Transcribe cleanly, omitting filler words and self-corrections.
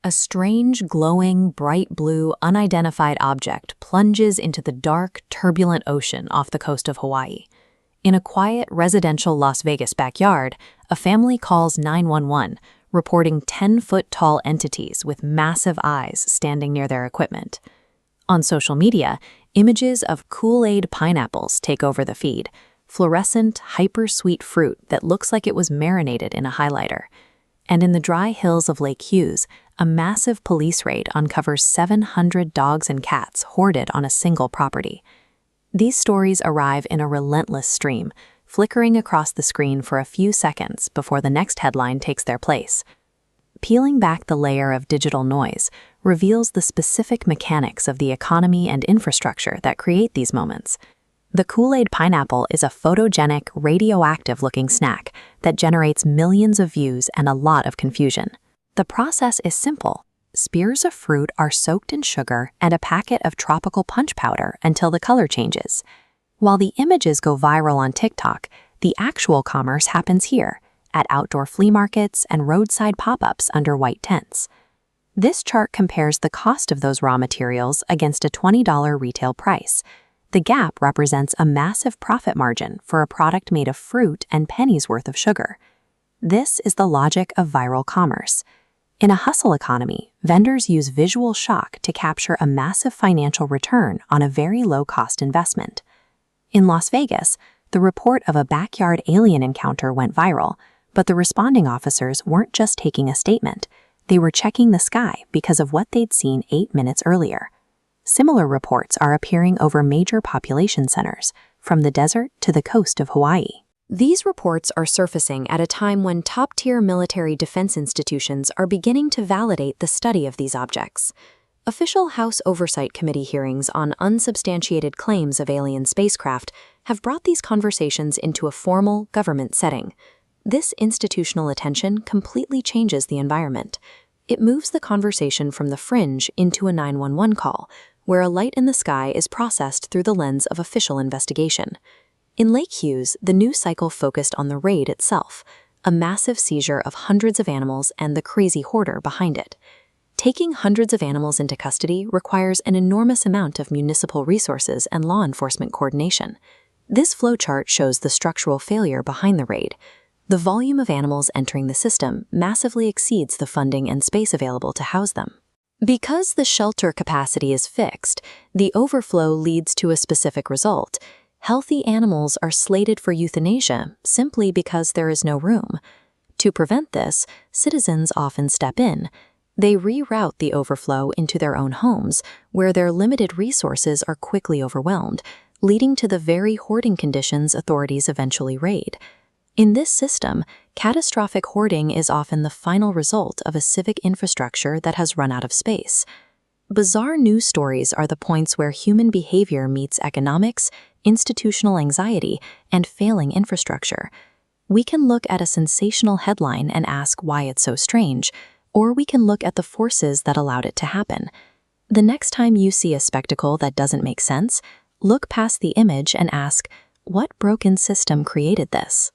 A strange, glowing, bright blue, unidentified object plunges into the dark, turbulent ocean off the coast of Hawaii. In a quiet, residential Las Vegas backyard, a family calls 911, reporting 10-foot-tall entities with massive eyes standing near their equipment. On social media, images of Kool-Aid pineapples take over the feed, fluorescent, hyper-sweet fruit that looks like it was marinated in a highlighter. And in the dry hills of Lake Hughes, a massive police raid uncovers 700 dogs and cats hoarded on a single property. These stories arrive in a relentless stream, flickering across the screen for a few seconds before the next headline takes their place. Peeling back the layer of digital noise reveals the specific mechanics of the economy and infrastructure that create these moments. The Kool-Aid pineapple is a photogenic, radioactive-looking snack that generates millions of views and a lot of confusion. The process is simple. Spears of fruit are soaked in sugar and a packet of tropical punch powder until the color changes. While the images go viral on TikTok, the actual commerce happens here, at outdoor flea markets and roadside pop-ups under white tents. This chart compares the cost of those raw materials against a $20 retail price. The gap represents a massive profit margin for a product made of fruit and pennies worth of sugar. This is the logic of viral commerce. In a hustle economy, vendors use visual shock to capture a massive financial return on a very low-cost investment. In Las Vegas, the report of a backyard alien encounter went viral, but the responding officers weren't just taking a statement. They were checking the sky because of what they'd seen 8 minutes earlier. Similar reports are appearing over major population centers, from the desert to the coast of Hawaii. These reports are surfacing at a time when top-tier military defense institutions are beginning to validate the study of these objects. Official House Oversight Committee hearings on unsubstantiated claims of alien spacecraft have brought these conversations into a formal government setting. This institutional attention completely changes the environment. It moves the conversation from the fringe into a 911 call, where a light in the sky is processed through the lens of official investigation. In Lake Hughes, the news cycle focused on the raid itself, a massive seizure of hundreds of animals and the crazy hoarder behind it. Taking hundreds of animals into custody requires an enormous amount of municipal resources and law enforcement coordination. This flowchart shows the structural failure behind the raid. The volume of animals entering the system massively exceeds the funding and space available to house them. Because the shelter capacity is fixed, the overflow leads to a specific result. Healthy animals are slated for euthanasia simply because there is no room. To prevent this, citizens often step in. They reroute the overflow into their own homes, where their limited resources are quickly overwhelmed, leading to the very hoarding conditions authorities eventually raid. In this system, catastrophic hoarding is often the final result of a civic infrastructure that has run out of space. Bizarre news stories are the points where human behavior meets economics, institutional anxiety, and failing infrastructure. We can look at a sensational headline and ask why it's so strange, or we can look at the forces that allowed it to happen. The next time you see a spectacle that doesn't make sense, look past the image and ask, what broken system created this?